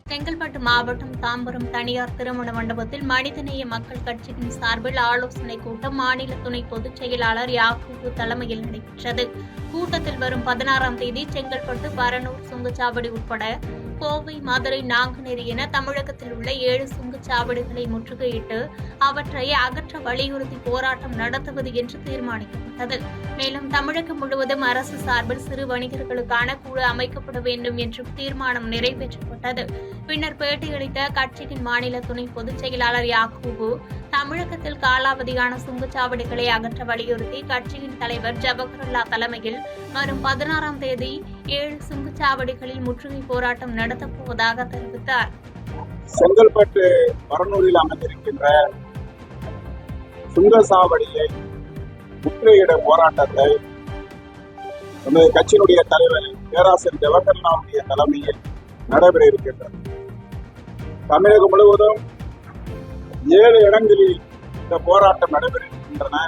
செங்கல்பட்டு மாவட்டம் தாம்பரம் தனியார் திருமண மண்டபத்தில் மனிதநேய மக்கள் கட்சியின் சார்பில் ஆலோசனைக் கூட்டம் மாநில துணை பொதுச் செயலாளர் யாக்கூபு தலைமையில் நடைபெற்றது. கூட்டத்தில் வரும் 16ஆம் தேதி செங்கல்பட்டு, பரனூர் சுங்கச்சாவடி உட்பட கோவை, மதுரை, நாங்குநேரி என தமிழகத்தில் உள்ள 7 சுங்கச்சாவடிகளை முற்றுகையிட்டு அவற்றை அகற்ற வலியுறுத்தி போராட்டம் நடத்துவது என்று தீர்மானிக்கப்பட்டது. மேலும் தமிழகம் முழுவதும் அரசு சார்பில் சிறு வணிகர்களுக்கான குழு அமைக்கப்பட வேண்டும் என்றும் தீர்மானம் நிறைவேற்றப்பட்டது. பின்னர் பேட்டியளித்த கட்சியின் மாநில துணை பொதுச் செயலாளர் யாக்கூபு, தமிழகத்தில் காலாவதியான சுங்கச்சாவடிகளை அகற்ற வலியுறுத்தி கட்சியின் தலைவர் ஜவஹர்லா தலைமையில் வரும் 16ஆம் தேதி 7 சுங்கச்சாவடிகளில் முற்றுகை போராட்டம் நடத்தப்போவதாக தெரிவித்தார். செங்கல்பட்டு பரனூரில் அமைந்திருக்கின்ற சுங்கச்சாவடியை முற்றுகையிட போராட்டத்தை நமது கட்சியினுடைய தலைவர் பேராசிரியர் ஜவஹர்லாவுடைய தலைமையில் நடைபெற இருக்கின்றது. தமிழகம் முழுவதும் 7 இடங்களில் இந்த போராட்டம் நடைபெற இருக்கின்றன.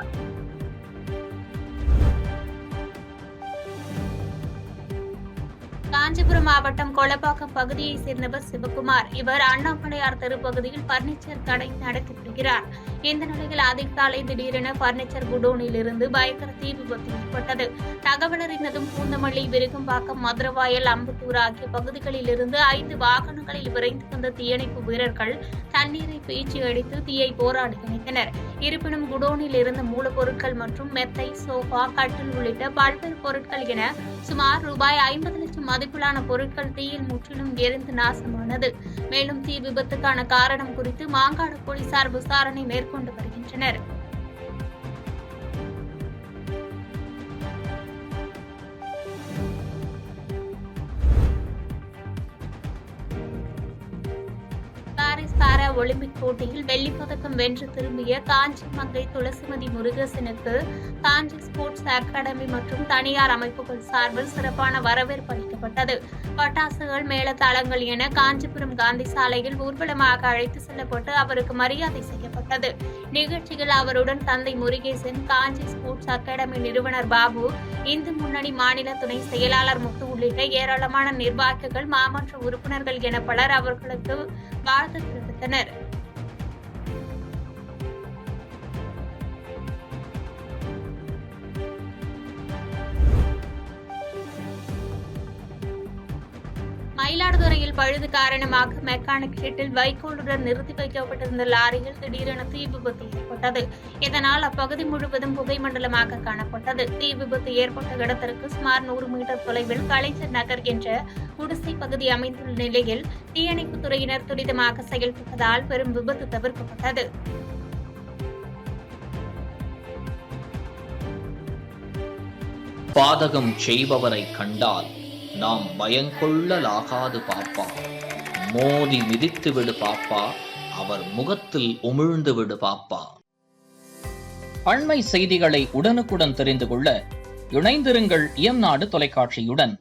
காஞ்சிபுரம் மாவட்டம் கொளப்பாக்கம் பகுதியைச் சேர்ந்தவர் சிவகுமார். இவர் அண்ணாமலையார் தெரு பகுதியில் பர்னிச்சர் கடை நடத்தி வருகிறார். இந்த நிலையில் அதிகாலை திடீரென பர்னிச்சர் குடோனில் இருந்து பயங்கர தீ விபத்து ஏற்பட்டது. தகவல் அறிந்ததும் பூந்தமல்லி, விருகம்பாக்கம், மதுரவாயல், அம்பத்தூர் ஆகிய பகுதிகளில் இருந்து 5 வாகனங்களில் விரைந்து வந்த தீயணைப்பு வீரர்கள் தண்ணீரை பீச்சி அடித்து தீயை போராடி அணைத்தனர். இருப்பினும் குடோனில் இருந்த மூலப்பொருட்கள் மற்றும் மெத்தை, சோஃபா, கட்டில் உள்ளிட்ட பல்வேறு பொருட்கள் என சுமார் ரூபாய் 50 லட்சம் மதிப்பிலான பொருட்கள் தீயில் முற்றிலும் எரிந்து நாசமானது. மேலும் தீ விபத்துக்கான காரணம் குறித்து மாங்காடு போலீசார் விசாரணை மேற்கொண்டு வருகின்றனர். பாரிஸ் பாரா ஒலிம்பிக் போட்டியில் வெள்ளிப் பதக்கம் வென்று திரும்பிய காஞ்சி மங்கை துளசிமதி முருகேசனுக்கு காஞ்சி ஸ்போர்ட்ஸ் அகாடமி மற்றும் தனியார் அமைப்புகள் சார்பில் சிறப்பான வரவேற்பு அளிக்கப்பட்டது. பட்டாசுகள், மேளதாளங்கள் என காஞ்சிபுரம் காந்தி சாலையில் ஊர்வலமாக அழைத்து செல்லப்பட்டு அவருக்கு மரியாதை செய்யப்பட்டது. நிகழ்ச்சியில் அவருடன் தந்தை முருகேசன், காஞ்சி ஸ்போர்ட்ஸ் அகாடமி நிறுவனர் பாபு, இந்து முன்னணி மாநில துணை செயலாளர் முத்து உள்ளிட்ட ஏராளமான நிர்வாகிகள், மாமன்ற உறுப்பினர்கள் என பலர் அவர்களுக்கு வாழ்த்து தெரிவித்தனர். மயிலாடுதுறையில் பழுது காரணமாக மெக்கானிக் ஷெட்டில் வைக்கோலுடன் நிறுத்தி வைக்கப்பட்டிருந்த லாரியில் திடீரென தீ விபத்து ஏற்பட்டது. இதனால் அப்பகுதி முழுவதும் புகை மண்டலமாக காணப்பட்டது. தீ விபத்து ஏற்பட்ட இடத்திற்கு சுமார் 100 மீட்டர் தொலைவில் கலைஞர் நகர் என்ற குடிசை பகுதி அமைந்துள்ள நிலையில் தீயணைப்புத் துறையினர் துரிதமாக செயல்பட்டதால் பெரும் விபத்து தவிர்க்கப்பட்டது. பாதகம் செய்பவரை கண்டால் நாம் பயங்கொள்ளலாகாது பாப்பா, மோதி மிதித்து விடு பாப்பா, அவர் முகத்தில் உமிழ்ந்து விடு பாப்பா. அண்மை செய்திகளை உடனுக்குடன் தெரிந்து கொள்ள இணைந்திருங்கள் இயம்நாடு தொலைக்காட்சியுடன்.